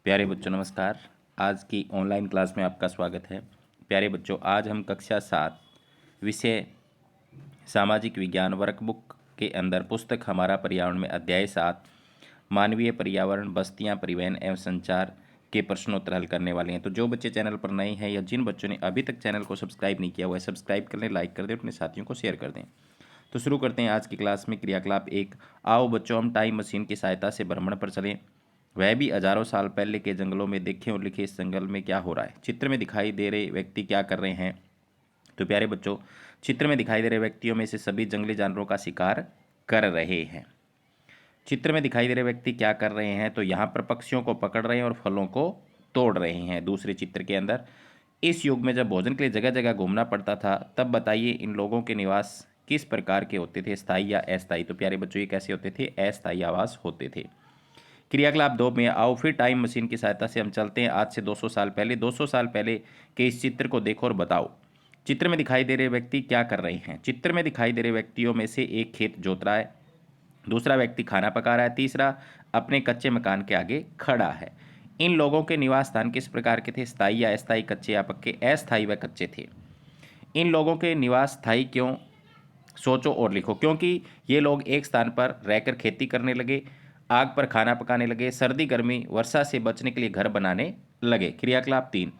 प्यारे बच्चों नमस्कार। आज की ऑनलाइन क्लास में आपका स्वागत है। प्यारे बच्चों, आज हम कक्षा 7 विषय सामाजिक विज्ञान वर्कबुक के अंदर पुस्तक हमारा पर्यावरण में अध्याय 7 मानवीय पर्यावरण बस्तियां परिवहन एवं संचार के प्रश्नोत्तर हल करने वाले हैं। तो जो बच्चे चैनल पर नए हैं या जिन बच्चों ने अभी तक चैनल को सब्सक्राइब नहीं किया हुआ है, सब्सक्राइब कर लें, लाइक कर दें, अपने साथियों को शेयर कर दें। तो शुरू करते हैं आज की क्लास में। क्रियाकलाप 1। आओ बच्चों, हम टाइम मशीन की सहायता से भ्रमण पर चलें, वह भी हजारों साल पहले के जंगलों में। देखें और लिखें इस जंगल में क्या हो रहा है। चित्र में दिखाई दे रहे व्यक्ति क्या कर रहे हैं? तो प्यारे बच्चों, चित्र में दिखाई दे रहे व्यक्तियों में से सभी जंगली जानवरों का शिकार कर रहे हैं। चित्र में दिखाई दे रहे व्यक्ति क्या कर रहे हैं? तो यहाँ पर पक्षियों को पकड़ रहे हैं और फलों को तोड़ रहे हैं। दूसरे चित्र के अंदर, इस युग में जब भोजन के लिए जगह जगह घूमना पड़ता था, तब बताइए इन लोगों के निवास किस प्रकार के होते थे, स्थायी या अस्थायी? तो प्यारे बच्चों, ये कैसे होते थे? अस्थायी आवास होते थे। क्रियाकलाप 2 में, आओ फिर टाइम मशीन की सहायता से हम चलते हैं आज से 200 साल पहले। 200 साल पहले के इस चित्र को देखो और बताओ, चित्र में दिखाई दे रहे व्यक्ति क्या कर रहे हैं? चित्र में दिखाई दे रहे व्यक्तियों में से एक खेत जोत रहा है, दूसरा व्यक्ति खाना पका रहा है, तीसरा अपने कच्चे मकान के आगे खड़ा है। इन लोगों के निवास स्थान किस प्रकार के थे? स्थायी या अस्थायी, कच्चे या पक्के? अस्थायी व कच्चे थे। इन लोगों के निवास स्थायी क्यों? सोचो और लिखो। क्योंकि ये लोग एक स्थान पर रहकर खेती करने लगे, आग पर खाना पकाने लगे, सर्दी गर्मी वर्षा से बचने के लिए घर बनाने लगे। क्रियाकलाप 3।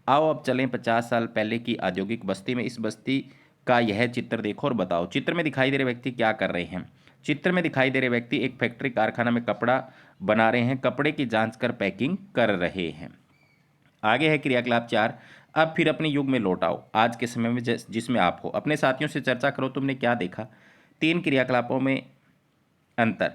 आओ अब चलें 50 साल पहले की औद्योगिक बस्ती में। इस बस्ती का यह चित्र देखो और बताओ, चित्र में दिखाई दे रहे व्यक्ति क्या कर रहे हैं? चित्र में दिखाई दे रहे व्यक्ति एक फैक्ट्री कारखाना में कपड़ा बना रहे हैं, कपड़े की जांच कर पैकिंग कर रहे हैं। आगे है क्रियाकलाप 4। अब फिर अपने युग में लौट आओ, आज के समय में जिसमें आप हो। अपने साथियों से चर्चा करो, तुमने क्या देखा? 3 क्रियाकलापों में अंतर।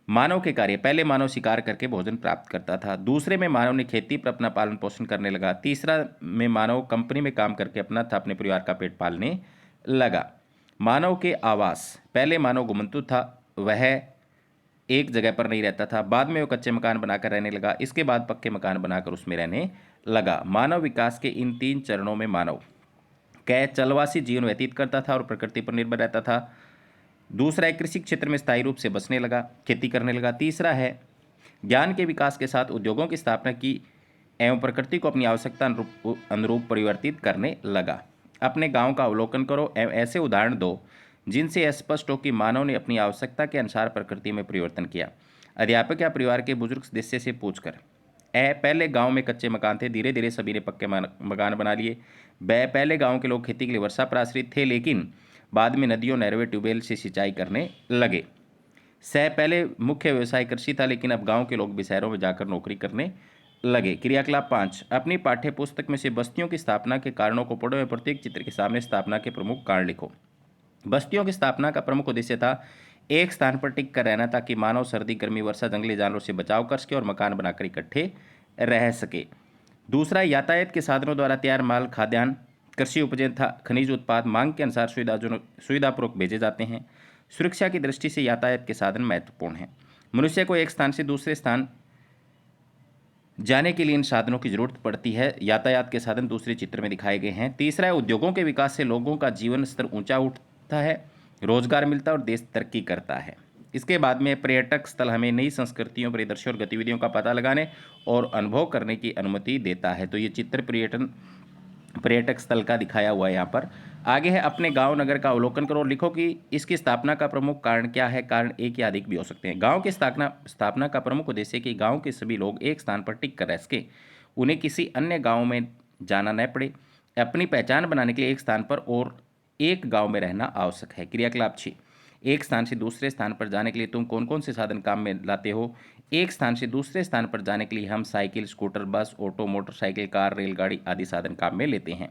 मानव के कार्य, पहले मानव शिकार करके भोजन प्राप्त करता था, दूसरे में मानव ने खेती पर अपना पालन पोषण करने लगा, तीसरा में मानव कंपनी में काम करके अपने परिवार का पेट पालने लगा। मानव के आवास, पहले मानव घुमंतु था, वह एक जगह पर नहीं रहता था, बाद में वो कच्चे मकान बनाकर रहने लगा, इसके बाद पक्के मकान बनाकर उसमें रहने लगा। मानव विकास के इन 3 चरणों में मानव कै चलवासी जीवन व्यतीत करता था और प्रकृति पर निर्भर रहता था। दूसरा है कृषि क्षेत्र में स्थायी रूप से बसने लगा, खेती करने लगा। तीसरा है ज्ञान के विकास के साथ उद्योगों की स्थापना की एवं प्रकृति को अपनी आवश्यकता अनुरूप परिवर्तित करने लगा। अपने गांव का अवलोकन करो एवं ऐसे उदाहरण दो जिनसे स्पष्ट हो कि मानव ने अपनी आवश्यकता के अनुसार प्रकृति में परिवर्तन किया। अध्यापक या परिवार के बुजुर्ग सदस्य से पूछकर। पहले गांव में कच्चे मकान थे, धीरे धीरे सभी ने पक्के मकान बना लिए। पहले गांव के लोग खेती के लिए वर्षा पर आश्रित थे, लेकिन बाद में नदियों नहरों ट्यूबवेल से सिंचाई करने लगे। पहले मुख्य व्यवसाय कृषि था, लेकिन अब गांव के लोग भी शहरों में जाकर नौकरी करने लगे। क्रियाकलाप 5। अपनी पाठ्य पुस्तक में से बस्तियों की स्थापना के कारणों को पढ़ो एवं प्रत्येक चित्र के सामने स्थापना के प्रमुख कारण लिखो। बस्तियों की स्थापना का प्रमुख उद्देश्य था एक स्थान पर टिक कर रहना, ताकि मानव सर्दी गर्मी वर्षा जंगली जानवरों से बचाव कर सके और मकान बनाकर इकट्ठे रह सके। दूसरा, यातायात के साधनों द्वारा तैयार माल खाद्यान्न कृषि उपजें था, खनिज उत्पाद मांग के अनुसार सुविधापूर्वक भेजे जाते हैं। सुरक्षा की दृष्टि से यातायात के साधन महत्वपूर्ण हैं। मनुष्य को एक स्थान से दूसरे स्थान जाने के लिए इन साधनों की जरूरत पड़ती है। यातायात के साधन दूसरे चित्र में दिखाए गए हैं। तीसरा है उद्योगों के विकास से लोगों का जीवन स्तर ऊंचा उठता है, रोजगार मिलता है और देश तरक्की करता है। इसके बाद में पर्यटक स्थल हमें नई संस्कृतियों, परिदृश्यों और गतिविधियों का पता लगाने और अनुभव करने की अनुमति देता है। तो ये चित्र पर्यटक स्थल का दिखाया हुआ है यहाँ पर। आगे है अपने गांव नगर का अवलोकन करो और लिखो कि इसकी स्थापना का प्रमुख कारण क्या है। कारण एक या अधिक भी हो सकते हैं। गांव की स्थापना का प्रमुख उद्देश्य कि गांव के सभी लोग एक स्थान पर टिक कर रह सके, उन्हें किसी अन्य गांव में जाना न पड़े। अपनी पहचान बनाने के लिए एक स्थान पर और एक गांव में रहना आवश्यक है। क्रियाकलाप 6। एक स्थान से दूसरे स्थान पर जाने के लिए तुम कौन कौन से साधन काम में लाते हो? एक स्थान से दूसरे स्थान पर जाने के लिए हम साइकिल, स्कूटर, बस, ऑटो, मोटरसाइकिल, कार, रेलगाड़ी आदि साधन काम में लेते हैं।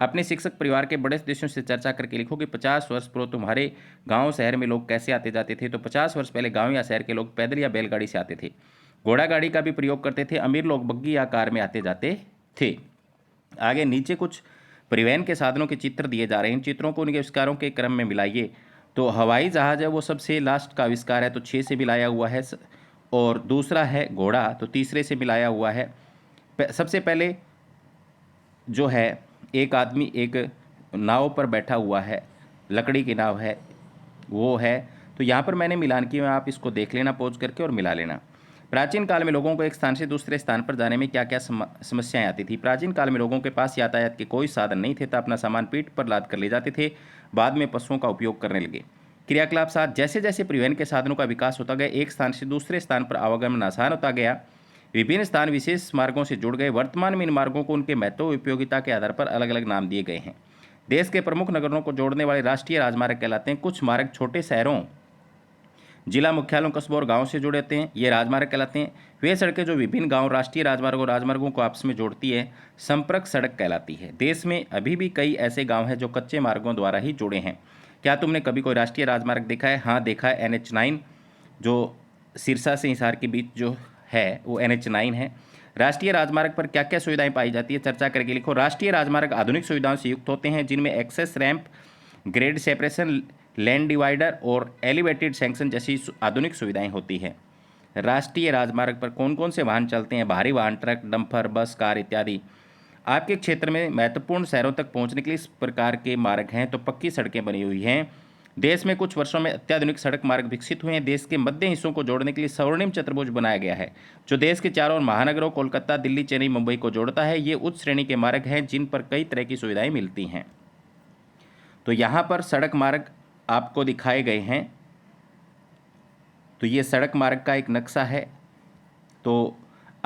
अपने शिक्षक परिवार के बड़े सदस्यों से चर्चा करके लिखो कि 50 वर्ष पूर्व तुम्हारे गांव शहर में लोग कैसे आते जाते थे। तो 50 वर्ष पहले गांव या शहर के लोग पैदल या बैलगाड़ी से आते थे, घोड़ा गाड़ी का भी प्रयोग करते थे। अमीर लोग बग्गी या कार में आते जाते थे। आगे नीचे कुछ परिवहन के साधनों के चित्र दिए जा रहे हैं। इन चित्रों को उनके आविष्कारों के क्रम में मिलाइए। तो हवाई जहाज़ है वो सबसे लास्ट का आविष्कार है, तो 6 से मिलाया हुआ है। और दूसरा है घोड़ा, तो तीसरे से मिलाया हुआ है। सबसे पहले जो है एक आदमी एक नाव पर बैठा हुआ है, लकड़ी की नाव है वो है। तो यहाँ पर मैंने मिलान किया, आप इसको देख लेना पॉज करके और मिला लेना। प्राचीन काल में लोगों को एक स्थान से दूसरे स्थान पर जाने में क्या क्या समस्याएं आती थी। प्राचीन काल में लोगों के पास यातायात के कोई साधन नहीं थे, तो अपना सामान पीठ पर लाद कर ले जाते थे। बाद में पशुओं का उपयोग करने लगे। क्रियाकलाप 7, जैसे जैसे परिवहन के साधनों का विकास होता गया, एक स्थान से दूसरे स्थान पर आवागमन आसान होता गया। विभिन्न स्थान विशेष मार्गों से जुड़ गए। वर्तमान में इन मार्गों को उनके महत्व और उपयोगिता के आधार पर अलग अलग नाम दिए गए हैं। देश के प्रमुख नगरों को जोड़ने वाले राष्ट्रीय राजमार्ग कहलाते हैं। कुछ मार्ग छोटे शहरों, जिला मुख्यालयों, कस्बों और गांवों से जुड़े होते हैं, ये राजमार्ग कहलाते हैं। वे सड़कें जो विभिन्न गांव राष्ट्रीय राजमार्ग और राजमार्गों को आपस में जोड़ती है, संपर्क सड़क कहलाती है। देश में अभी भी कई ऐसे गांव हैं जो कच्चे मार्गों द्वारा ही जुड़े हैं। क्या तुमने कभी कोई राष्ट्रीय राजमार्ग देखा है? हाँ, देखा है। NH9 जो सिरसा से हिसार के बीच जो है वो NH9 है। राष्ट्रीय राजमार्ग पर क्या क्या सुविधाएं पाई जाती है, चर्चा करके लिखो। राष्ट्रीय राजमार्ग आधुनिक सुविधाओं से युक्त होते हैं, जिनमें access ramp, grade separation, land divider और एलिवेटेड सेक्शन जैसी आधुनिक सुविधाएं होती है। राष्ट्रीय राजमार्ग पर कौन कौन से वाहन चलते हैं? भारी वाहन, ट्रक, डंपर, बस, कार इत्यादि। आपके क्षेत्र में महत्वपूर्ण शहरों तक पहुंचने के लिए इस प्रकार के मार्ग हैं, तो पक्की सड़कें बनी हुई हैं। देश में कुछ वर्षों में अत्याधुनिक सड़क मार्ग विकसित हुए हैं। देश के मध्य हिस्सों को जोड़ने के लिए स्वर्णिम चतुर्भुज बनाया गया है, जो देश के चारों ओर महानगरों कोलकाता, दिल्ली, चेन्नई, मुंबई को जोड़ता है। ये उच्च श्रेणी के मार्ग हैं जिन पर कई तरह की सुविधाएं मिलती हैं। तो यहाँ पर सड़क मार्ग आपको दिखाए गए हैं। तो ये सड़क मार्ग का एक नक्शा है। तो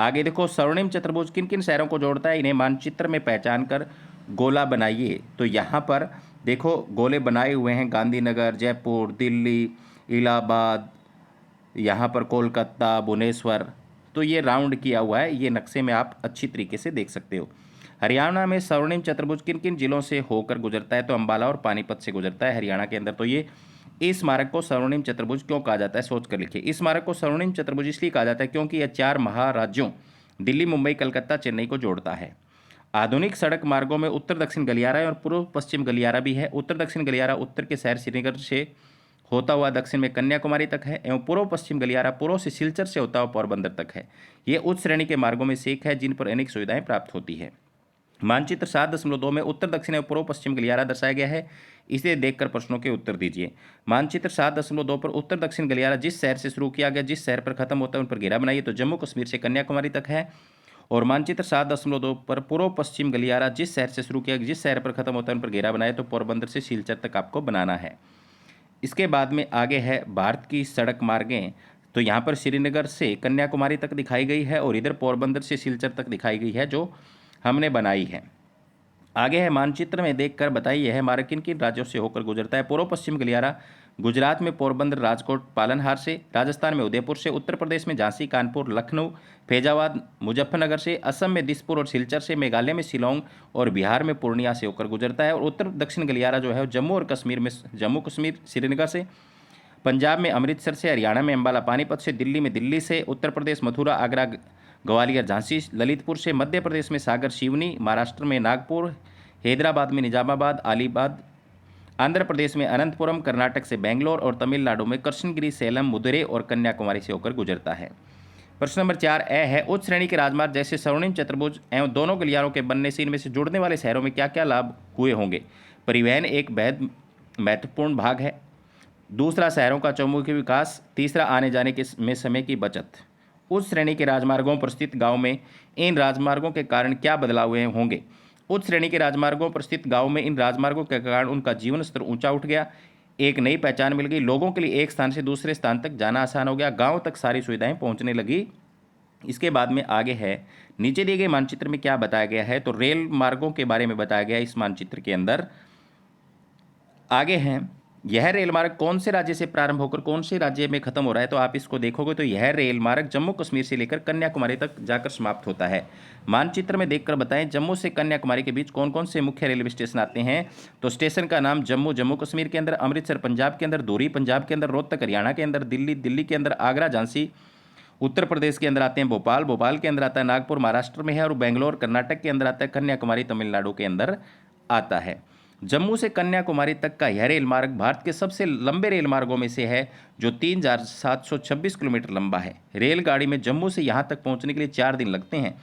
आगे देखो, स्वर्णिम चतुर्भुज किन किन शहरों को जोड़ता है, इन्हें मानचित्र में पहचान कर गोला बनाइए। तो यहाँ पर देखो गोले बनाए हुए हैं, गांधीनगर, जयपुर, दिल्ली, इलाहाबाद, यहाँ पर कोलकाता, भुवनेश्वर। तो ये राउंड किया हुआ है, ये नक्शे में आप अच्छी तरीके से देख सकते हो। हरियाणा में स्वर्णिम चतुर्भुज किन किन जिलों से होकर गुजरता है? तो अंबाला और पानीपत से गुजरता है हरियाणा के अंदर। तो ये इस मार्ग को स्वर्णिम चतुर्भुज क्यों कहा जाता है, सोच कर लिखिए। इस मार्ग को स्वर्णिम चतुर्भुज इसलिए कहा जाता है क्योंकि यह 4 महाराज्यों दिल्ली, मुंबई, कलकत्ता, चेन्नई को जोड़ता है। आधुनिक सड़क मार्गों में उत्तर दक्षिण गलियारा और पूर्व पश्चिम गलियारा भी है। उत्तर दक्षिण गलियारा उत्तर के शहर श्रीनगर से होता हुआ दक्षिण में कन्याकुमारी तक है, एवं पूर्व पश्चिम गलियारा पूर्व से सिलचर से होता हुआ पोरबंदर तक है। ये उच्च श्रेणी के मार्गों में से एक है, जिन पर अनेक सुविधाएं प्राप्त होती है। मानचित्र 7.2 में उत्तर दक्षिण एवं पूर्व पश्चिम गलियारा दर्शाया गया है। इसे देखकर प्रश्नों के उत्तर दीजिए। मानचित्र 7.2 पर उत्तर दक्षिण गलियारा जिस शहर से शुरू किया गया, जिस शहर पर खत्म होता है उन पर घेरा बनाइए। तो जम्मू कश्मीर से कन्याकुमारी तक है। और मानचित्र 7.2 पर पूर्व पश्चिम गलियारा जिस शहर से शुरू किया, जिस शहर पर खत्म होता है उन पर घेरा बनाए, तो पोरबंदर से सिलचर तक आपको बनाना है। इसके बाद में आगे है भारत की सड़क मार्गें। तो यहाँ पर श्रीनगर से कन्याकुमारी तक दिखाई गई है और इधर पोरबंदर से सिलचर तक दिखाई गई है, जो हमने बनाई है। आगे है मानचित्र में देखकर बताइए है मार्ग किन किन राज्यों से होकर गुजरता है। पूर्व पश्चिम गलियारा गुजरात में पोरबंदर, राजकोट, पालनहार से, राजस्थान में उदयपुर से, उत्तर प्रदेश में झांसी, कानपुर, लखनऊ, फैजाबाद, मुजफ्फरनगर से, असम में दिसपुर और सिलचर से, मेघालय में शिलोंग और बिहार में पूर्णिया से होकर गुजरता है। और उत्तर दक्षिण गलियारा जो है जम्मू और कश्मीर में जम्मू कश्मीर श्रीनगर से, पंजाब में अमृतसर से, हरियाणा में अम्बाला पानीपत से, दिल्ली में दिल्ली से, उत्तर प्रदेश मथुरा, आगरा, ग्वालियर, झांसी, ललितपुर से, मध्य प्रदेश में सागर, सिवनी, महाराष्ट्र में नागपुर, हैदराबाद में निजामाबाद, अलीबाग, आंध्र प्रदेश में अनंतपुरम, कर्नाटक से बेंगलोर और तमिलनाडु में कृष्णगिरी, सेलम, मदुरै और कन्याकुमारी से होकर गुजरता है। प्रश्न नंबर 4 ए है, उच्च श्रेणी के राजमार्ग जैसे स्वर्णिम चतुर्भुज एवं दोनों गलियारों के बनने से इनमें से जुड़ने वाले शहरों में क्या क्या लाभ हुए होंगे? परिवहन एक बेहद महत्वपूर्ण भाग है। दूसरा, शहरों का चौमुखी विकास। तीसरा, आने जाने के में समय की बचत। उच्च श्रेणी के राजमार्गों पर स्थित गाँव में इन राजमार्गों के कारण क्या बदलाव हुए होंगे? उच्च श्रेणी के राजमार्गों पर स्थित गाँव में इन राजमार्गों के कारण उनका जीवन स्तर ऊंचा उठ गया, एक नई पहचान मिल गई, लोगों के लिए एक स्थान से दूसरे स्थान तक जाना आसान हो गया, गांव तक सारी सुविधाएं पहुंचने लगी। इसके बाद में आगे है, नीचे दिए गए मानचित्र में क्या बताया गया है? तो रेल मार्गों के बारे में बताया गया इस मानचित्र के अंदर। आगे है, यह रेल मार्ग कौन से राज्य से प्रारंभ होकर कौन से राज्य में खत्म हो रहा है? तो आप इसको देखोगे तो यह रेल मार्ग जम्मू कश्मीर से लेकर कन्याकुमारी तक जाकर समाप्त होता है। मानचित्र में देखकर बताएं, जम्मू से कन्याकुमारी के बीच कौन कौन से मुख्य रेलवे स्टेशन आते हैं? तो स्टेशन का नाम जम्मू जम्मू कश्मीर के अंदर, अमृतसर पंजाब के अंदर, धुरी पंजाब के अंदर, रोहतक हरियाणा के अंदर, दिल्ली दिल्ली के अंदर, आगरा झांसी उत्तर प्रदेश के अंदर आते हैं, भोपाल भोपाल के अंदर आता है, नागपुर महाराष्ट्र में है और बेंगलोर कर्नाटक के अंदर आता है, कन्याकुमारी तमिलनाडु के अंदर आता है। जम्मू से कन्याकुमारी तक का यह रेल मार्ग भारत के सबसे लंबे रेल मार्गों में से है, जो 3,726 किलोमीटर लंबा है। रेलगाड़ी में जम्मू से यहाँ तक पहुँचने के लिए 4 दिन लगते हैं।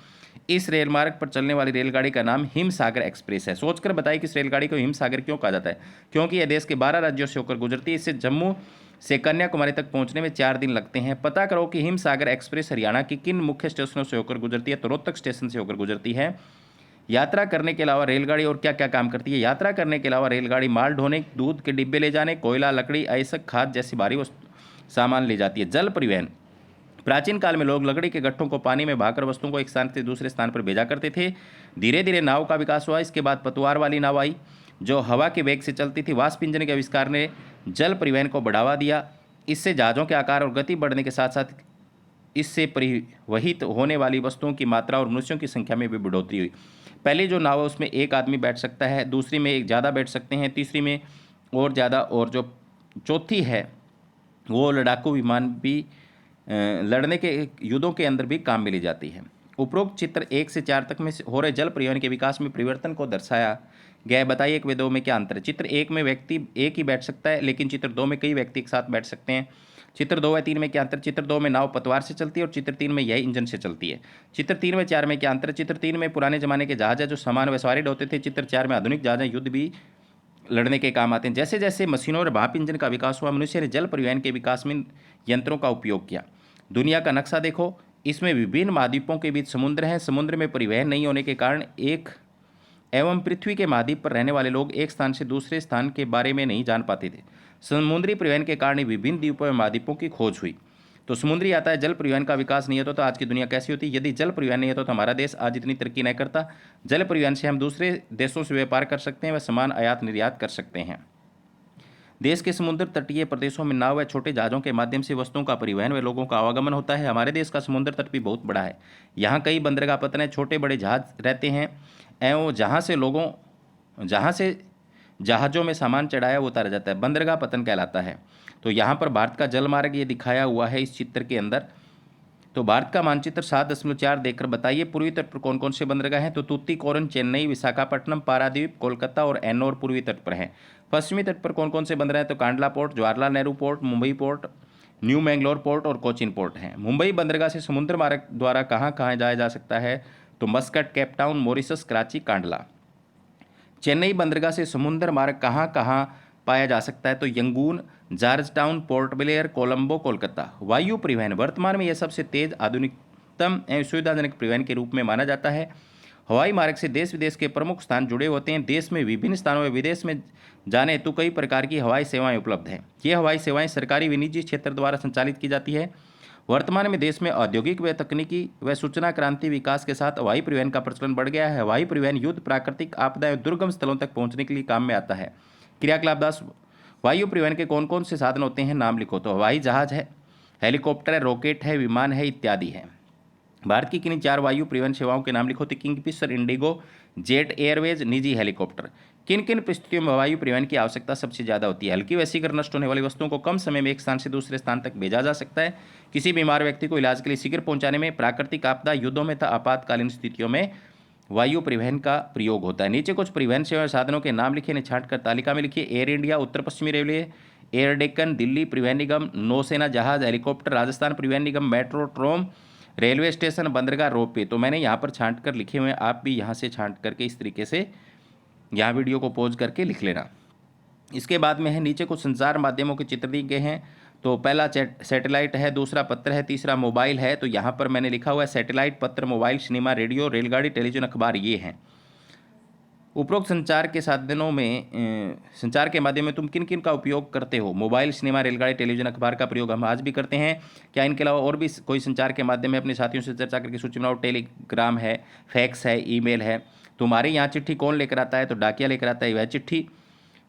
इस रेल मार्ग पर चलने वाली रेलगाड़ी का नाम हिमसागर एक्सप्रेस है। सोचकर बताइए कि इस रेलगाड़ी को हिमसागर क्यों कहा जाता है? क्योंकि यह देश के 12 राज्यों से होकर गुजरती है। इससे जम्मू से कन्याकुमारी तक पहुंचने में 4 दिन लगते हैं। पता करो कि हिमसागर एक्सप्रेस हरियाणा की किन मुख्य स्टेशनों से होकर गुजरती है? तो रोहतक स्टेशन से होकर गुजरती है। यात्रा करने के अलावा रेलगाड़ी और क्या क्या काम करती है? यात्रा करने के अलावा रेलगाड़ी माल ढोने, दूध के डिब्बे ले जाने, कोयला, लकड़ी, अयस्क, खाद जैसी भारी सामान ले जाती है। जल परिवहन। प्राचीन काल में लोग लकड़ी के गट्ठों को पानी में बहाकर वस्तुओं को एक स्थान से दूसरे स्थान पर भेजा करते थे। धीरे धीरे नाव का विकास हुआ। इसके बाद पतवार वाली नाव आई, जो हवा के वेग से चलती थी। वाष्प इंजन के आविष्कार ने जल परिवहन को बढ़ावा दिया। इससे जहाज़ों के आकार और गति बढ़ने के साथ साथ इससे परिवहित होने वाली वस्तुओं की मात्रा और मनुष्यों की संख्या में भी बढ़ोतरी हुई। पहली जो नाव है उसमें एक आदमी बैठ सकता है, दूसरी में एक ज़्यादा बैठ सकते हैं, तीसरी में और ज़्यादा, और जो चौथी है वो लड़ाकू विमान भी लड़ने के युद्धों के अंदर भी काम में ली जाती है। उपरोक्त चित्र 1 से 4 तक में हो रहे जल परिवहन के विकास में परिवर्तन को दर्शाया गया है। बताइए एक व दो में क्या अंतर है? चित्र 1 में व्यक्ति एक ही बैठ सकता है, लेकिन चित्र 2 में कई व्यक्ति एक साथ बैठ सकते हैं। चित्र 2 व 3 में क्या अंतर? चित्र 2 में नाव पतवार से चलती है और चित्र 3 में यह इंजन से चलती है। चित्र 3 व 4 में क्या अंतर? चित्र 3 में पुराने जमाने के जहाज है जो सामान व सवारी ढोते थे। चित्र 4 में आधुनिक जहाज युद्ध भी लड़ने के काम आते हैं। जैसे जैसे मशीनों और भाप इंजन का विकास हुआ, मनुष्य ने जल परिवहन के विकास में यंत्रों का उपयोग किया। दुनिया का नक्शा देखो, इसमें विभिन्न महाद्वीपों के बीच समुद्र हैं। समुद्र में परिवहन नहीं होने के कारण एक एवं पृथ्वी के महाद्वीप पर रहने वाले लोग एक स्थान से दूसरे स्थान के बारे में नहीं जान पाते थे। समुद्री परिवहन के कारण विभिन्न द्वीपों एवं महाद्वीपों की खोज हुई। तो समुद्री यातायात जल परिवहन का विकास नहीं होता तो आज की दुनिया कैसी होती? यदि जल परिवहन नहीं होता तो हमारा देश आज इतनी तरक्की नहीं करता। जल परिवहन से हम दूसरे देशों से व्यापार कर सकते हैं व सामान आयात निर्यात कर सकते हैं। देश के समुद्र तटीय प्रदेशों में नाव व छोटे जहाज़ों के माध्यम से वस्तुओं का परिवहन व लोगों का आवागमन होता है। हमारे देश का समुद्र तट भी बहुत बड़ा है। यहाँ कई बंदरगाह पत्तन हैं, छोटे बड़े जहाज रहते हैं एवं जहाँ से जहाज़ों में सामान चढ़ाया वो उतारा जाता है, बंदरगाह पत्तन कहलाता है। तो यहाँ पर भारत का जल मार्ग ये दिखाया हुआ है इस चित्र के अंदर। तो भारत का मानचित्र 7.4 देखकर बताइए पूर्वी तट पर कौन कौन से बंदरगाह हैं? तो तूतीकोरन, चेन्नई, विशाखापट्टनम, पारादीप, कोलकाता और एन्नोर पूर्वी तट पर हैं। पश्चिमी तट पर कौन कौन से बंदरगाह हैं? तो Kandla port, Jawaharlal Nehru port, Mumbai port, new Mangalore port और कोचीन पोर्ट हैं। मुंबई बंदरगाह से समुद्र मार्ग द्वारा कहाँ कहाँ जाया जा सकता है? तो Muscat, Cape Town, Mauritius, Karachi, Kandla. Chennai बंदरगाह से समुद्र मार्ग कहाँ कहाँ पाया जा सकता है? तो Yangon, George town, port Blair, Colombo, Kolkata. वायु परिवहन वर्तमान में यह सबसे तेज, आधुनिकतम एवं सुविधाजनक परिवहन के रूप में माना जाता है। हवाई मार्ग से देश विदेश के प्रमुख स्थान जुड़े होते हैं। देश में विभिन्न स्थानों में विदेश में जाने हेतु कई प्रकार की हवाई सेवाएं उपलब्ध हैं। ये हवाई सेवाएं सरकारी व निजी क्षेत्र द्वारा संचालित की जाती है। वर्तमान में देश में औद्योगिक व तकनीकी व सूचना क्रांति विकास के साथ हवाई परिवहन का प्रचलन बढ़ गया है। हवाई परिवहन युद्ध, प्राकृतिक आपदा एवं दुर्गम स्थलों तक पहुंचने के लिए काम में आता है। क्रियाकलाप दास, वायु परिवहन के कौन कौन से साधन होते हैं? नाम लिखो। तो हवाई जहाज है, हेलीकॉप्टर है, रॉकेट है, विमान है इत्यादि है। भारत की किन्हीं 4 वायु परिवहन सेवाओं के नाम लिखो। तो किंगफिशर, इंडिगो, जेट एयरवेज, निजी हेलीकॉप्टर। किन किन परिस्थितियों में वायु परिवहन की आवश्यकता सबसे ज़्यादा होती है? हल्की व शीघ्र नष्ट होने वाली वस्तुओं को कम समय में एक स्थान से दूसरे स्थान तक भेजा जा सकता है। किसी बीमार व्यक्ति को इलाज के लिए शीघ्र पहुंचाने में, प्राकृतिक आपदा, युद्धों में तथा आपातकालीन स्थितियों में वायु परिवहन का प्रयोग होता है। नीचे कुछ परिवहन सेवा साधनों के नाम लिखे, इन्हें छांटकर तालिका में लिखिए। एयर इंडिया, उत्तर पश्चिमी रेलवे, एयर डेक्कन, दिल्ली परिवहन निगम, नौसेना जहाज, हेलीकॉप्टर, राजस्थान परिवहन निगम, मेट्रो, ट्रोम, रेलवे स्टेशन, बंदरगाह, रोपवे। तो मैंने यहाँ पर छांट कर लिखे हुए हैं, आप भी यहाँ से छांट करके इस तरीके से यहाँ वीडियो को पॉज करके लिख लेना। इसके बाद में है नीचे कुछ संचार माध्यमों के चित्र दिए गए हैं। तो पहला सैटेलाइट है, दूसरा पत्र है, तीसरा मोबाइल है। तो यहाँ पर मैंने लिखा हुआ है सैटेलाइट, पत्र, मोबाइल, सिनेमा, रेडियो, रेलगाड़ी, टेलीविजन, अखबार, ये हैं। उपरोक्त संचार के साधनों में संचार के माध्यम में तुम किन किन का उपयोग करते हो? मोबाइल, सिनेमा, रेलगाड़ी, टेलीविजन, अखबार का प्रयोग हम आज भी करते हैं। क्या इनके अलावा और भी कोई संचार के माध्यम में अपने साथियों से चर्चा करके सूची बनाओ? टेलीग्राम है, फैक्स है, ईमेल है। तुम्हारे यहाँ चिट्ठी कौन लेकर आता है? तो डाकिया लेकर आता है। वह चिट्ठी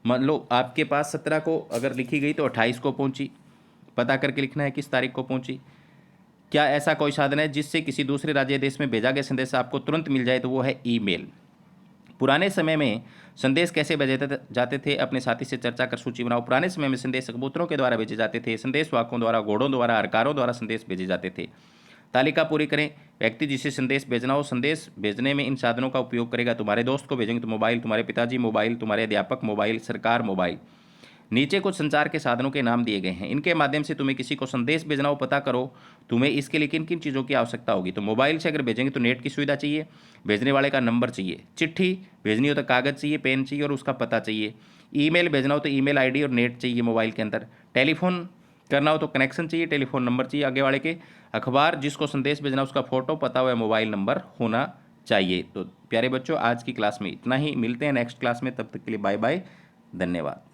मान लो आपके पास 17 को अगर लिखी गई तो 28 को पहुँची। पता करके लिखना है किस तारीख को पहुँची। क्या ऐसा कोई साधन है जिससे किसी दूसरे राज्य देश में भेजा गया संदेश आपको तुरंत मिल जाए? तो वो है ईमेल। पुराने समय में संदेश कैसे भेजे जाते थे? अपने साथी से चर्चा कर सूची बनाओ। पुराने समय में संदेश कबूतरों के द्वारा भेजे जाते थे। संदेश वाहकों द्वारा, घोड़ों द्वारा, हरकारों द्वारा संदेश भेजे जाते थे। तालिका पूरी करें। व्यक्ति जिसे संदेश भेजना हो, संदेश भेजने में इन साधनों का उपयोग करेगा। तुम्हारे दोस्त को भेजेंगे तो मोबाइल, तुम्हारे पिताजी मोबाइल, तुम्हारे अध्यापक मोबाइल, सरकार मोबाइल। नीचे कुछ संचार के साधनों के नाम दिए गए हैं, इनके माध्यम से तुम्हें किसी को संदेश भेजना हो, पता करो तुम्हें इसके लिए किन किन चीज़ों की आवश्यकता होगी। तो मोबाइल से अगर भेजेंगे तो नेट की सुविधा चाहिए, भेजने वाले का नंबर चाहिए। चिट्ठी भेजनी हो तो कागज़ चाहिए, पेन चाहिए और उसका पता चाहिए। ईमेल भेजना हो तो ईमेल आईडी और नेट चाहिए मोबाइल के अंदर। टेलीफोन करना हो तो कनेक्शन चाहिए, टेलीफोन नंबर चाहिए आगे वाले के। अखबार जिसको संदेश भेजना उसका फोटो, पता हुआ मोबाइल नंबर होना चाहिए। तो प्यारे बच्चों, आज की क्लास में इतना ही। मिलते हैं नेक्स्ट क्लास में, तब तक के लिए बाय बाय, धन्यवाद।